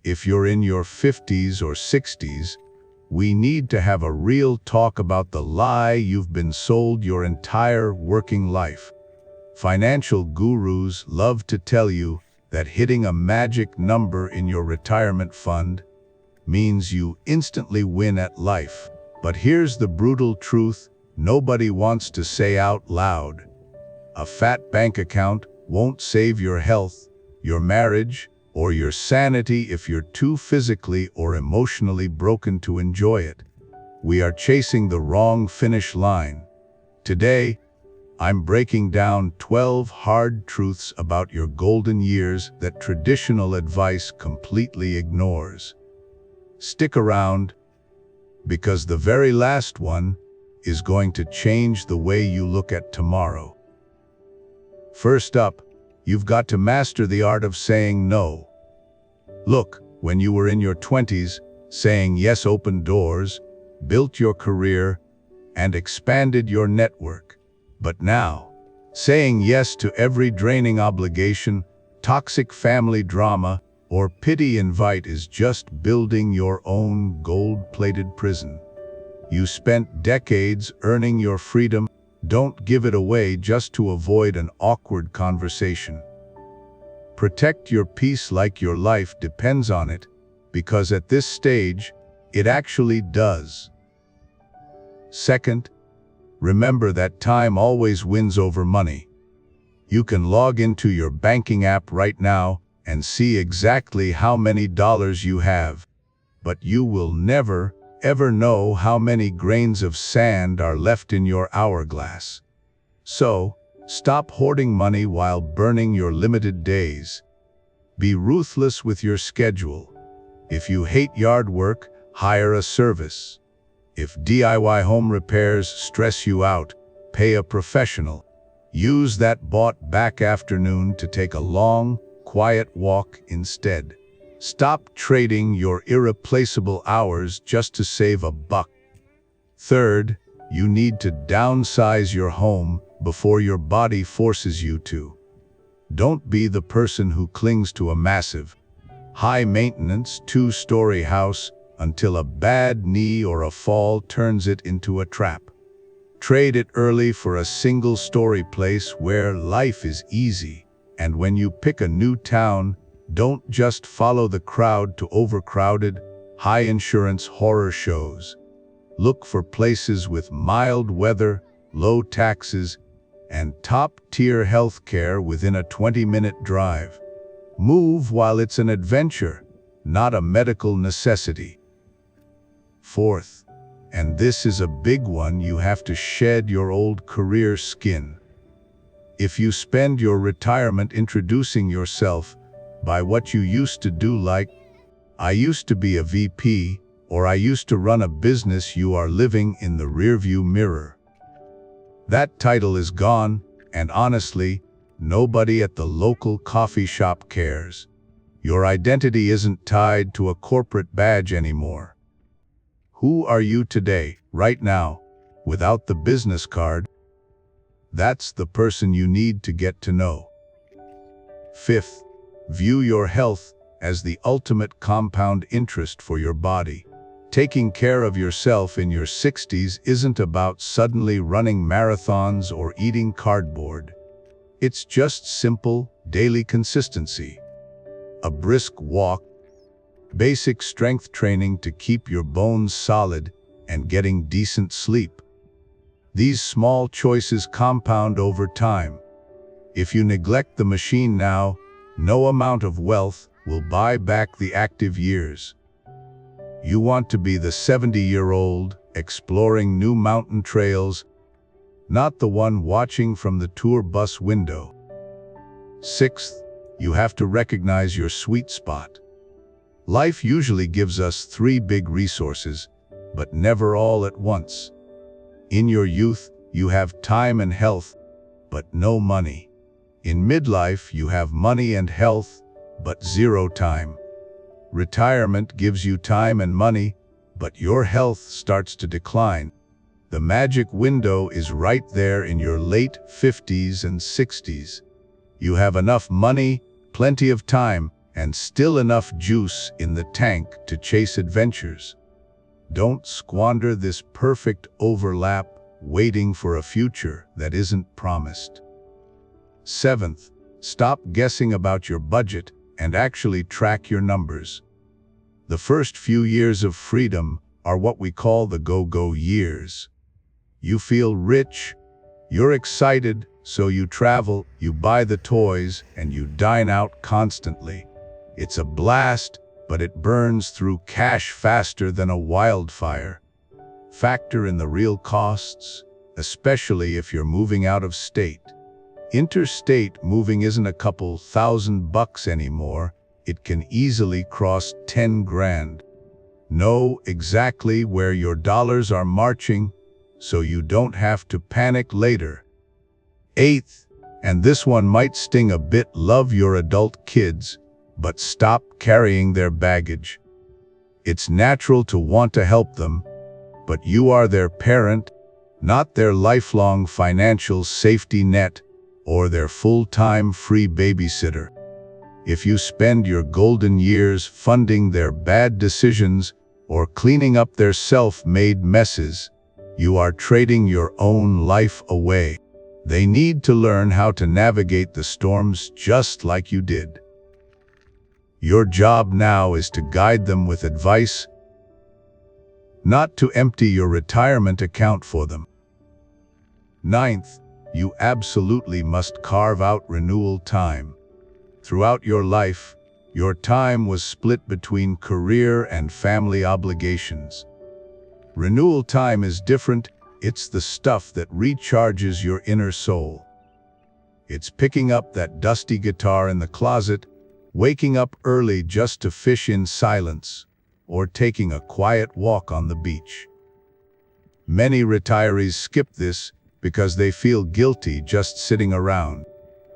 If you're in your 50s or 60s, we need to have a real talk about the lie you've been sold your entire working life. Financial gurus love to tell you that hitting a magic number in your retirement fund means you instantly win at life. But here's the brutal truth nobody wants to say out loud. A fat bank account won't save your health, your marriage, or your sanity if you're too physically or emotionally broken to enjoy it. We are chasing the wrong finish line. Today, I'm breaking down 12 hard truths about your golden years that traditional advice completely ignores. Stick around, because the very last one is going to change the way you look at tomorrow. First up, you've got to master the art of saying no. Look, when you were in your 20s, saying yes opened doors, built your career, and expanded your network. But now, saying yes to every draining obligation, toxic family drama, or pity invite is just building your own gold-plated prison. You spent decades earning your freedom. Don't give it away just to avoid an awkward conversation. Protect your peace like your life depends on it, because at this stage, it actually does. Second, remember that time always wins over money. You can log into your banking app right now and see exactly how many dollars you have, but you will never, ever know how many grains of sand are left in your hourglass. So, stop hoarding money while burning your limited days. Be ruthless with your schedule. If you hate yard work, hire a service. If DIY home repairs stress you out, pay a professional. Use that bought-back afternoon to take a long, quiet walk instead. Stop trading your irreplaceable hours just to save a buck. Third, you need to downsize your home before your body forces you to. Don't be the person who clings to a massive, high-maintenance, two-story house until a bad knee or a fall turns it into a trap. Trade it early for a single-story place where life is easy. And when you pick a new town, don't just follow the crowd to overcrowded, high-insurance horror shows. Look for places with mild weather, low taxes, and top-tier healthcare within a 20-minute drive. Move while it's an adventure, not a medical necessity. Fourth, and this is a big one, you have to shed your old career skin. If you spend your retirement introducing yourself by what you used to do, like, I used to be a VP, or I used to run a business, you are living in the rearview mirror. That title is gone, and honestly, nobody at the local coffee shop cares. Your identity isn't tied to a corporate badge anymore. Who are you today, right now, without the business card? That's the person you need to get to know. Fifth, view your health as the ultimate compound interest for your body. Taking care of yourself in your 60s isn't about suddenly running marathons or eating cardboard. It's just simple, daily consistency. A brisk walk, basic strength training to keep your bones solid, and getting decent sleep. These small choices compound over time. If you neglect the machine now, no amount of wealth will buy back the active years. You want to be the 70-year-old exploring new mountain trails, not the one watching from the tour bus window. Sixth, you have to recognize your sweet spot. Life usually gives us 3 big resources, but never all at once. In your youth, you have time and health, but no money. In midlife, you have money and health, but 0 time. Retirement gives you time and money, but your health starts to decline. The magic window is right there in your late 50s and 60s. You have enough money, plenty of time, and still enough juice in the tank to chase adventures. Don't squander this perfect overlap waiting for a future that isn't promised. 7th, stop guessing about your budget and actually track your numbers. The first few years of freedom are what we call the go-go years. You feel rich, you're excited, so you travel, you buy the toys, and you dine out constantly. It's a blast, but it burns through cash faster than a wildfire. Factor in the real costs, especially if you're moving out of state. Interstate moving isn't a couple $1,000 anymore. It can easily cross 10 grand. Know exactly where your dollars are marching, so you don't have to panic later. 8th, and this one might sting a bit, love your adult kids, but stop carrying their baggage. It's natural to want to help them, but you are their parent, not their lifelong financial safety net or their full-time free babysitter. If you spend your golden years funding their bad decisions or cleaning up their self-made messes, you are trading your own life away. They need to learn how to navigate the storms just like you did. Your job now is to guide them with advice, not to empty your retirement account for them. 9th, you absolutely must carve out renewal time. Throughout your life, your time was split between career and family obligations. Renewal time is different. It's the stuff that recharges your inner soul. It's picking up that dusty guitar in the closet, waking up early just to fish in silence, or taking a quiet walk on the beach. Many retirees skip this because they feel guilty just sitting around.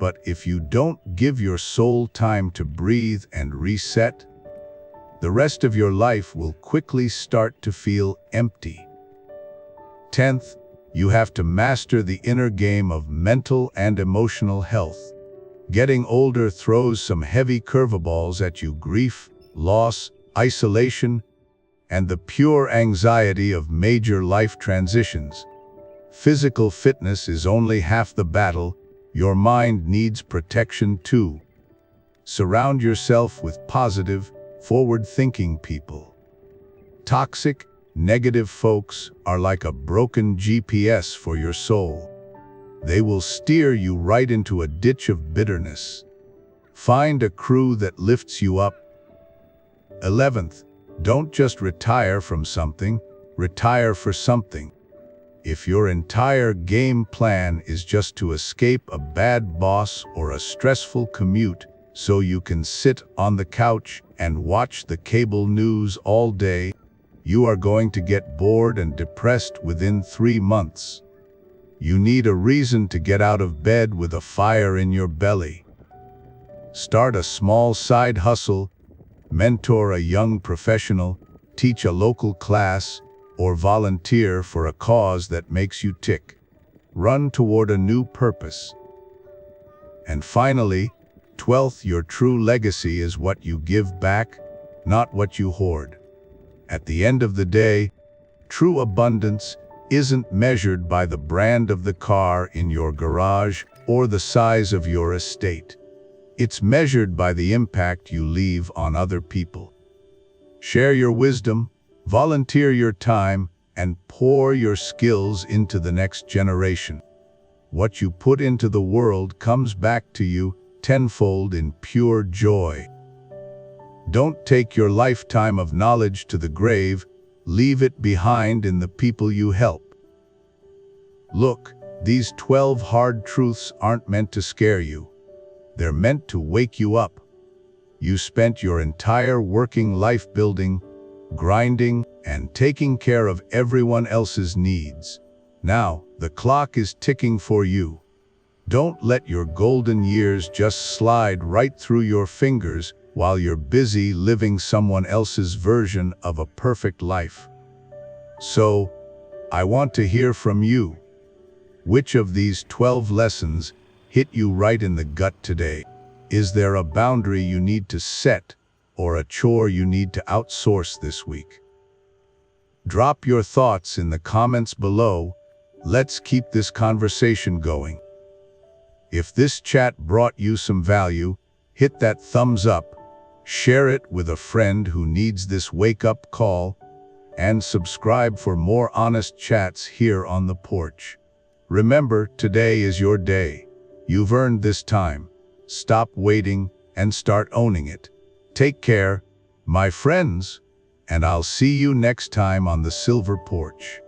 But if you don't give your soul time to breathe and reset, the rest of your life will quickly start to feel empty. 10th, you have to master the inner game of mental and emotional health. Getting older throws some heavy curveballs at you: grief, loss, isolation, and the pure anxiety of major life transitions. Physical fitness is only half the battle. Your mind needs protection too. Surround yourself with positive, forward-thinking people. Toxic, negative folks are like a broken GPS for your soul. They will steer you right into a ditch of bitterness. Find a crew that lifts you up. 11th, don't just retire from something, retire for something. If your entire game plan is just to escape a bad boss or a stressful commute so you can sit on the couch and watch the cable news all day, you are going to get bored and depressed within 3 months. You need a reason to get out of bed with a fire in your belly. Start a small side hustle, mentor a young professional, teach a local class, or volunteer for a cause that makes you tick. Run toward a new purpose. And finally, 12th, your true legacy is what you give back, not what you hoard. At the end of the day, true abundance isn't measured by the brand of the car in your garage or the size of your estate. It's measured by the impact you leave on other people. Share your wisdom, volunteer your time, and pour your skills into the next generation. What you put into the world comes back to you tenfold in pure joy. Don't take your lifetime of knowledge to the grave. Leave it behind in the people you help. Look, these 12 hard truths aren't meant to scare you. They're meant to wake you up. You spent your entire working life building, grinding, and taking care of everyone else's needs. Now, the clock is ticking for you. Don't let your golden years just slide right through your fingers while you're busy living someone else's version of a perfect life. So, I want to hear from you. Which of these 12 lessons hit you right in the gut today? Is there a boundary you need to set or a chore you need to outsource this week? Drop your thoughts in the comments below. Let's keep this conversation going. If this chat brought you some value, hit that thumbs up, share it with a friend who needs this wake-up call, and subscribe for more honest chats here on the porch. Remember, today is your day. You've earned this time. Stop waiting and start owning it. Take care, my friends, and I'll see you next time on the Silver Porch.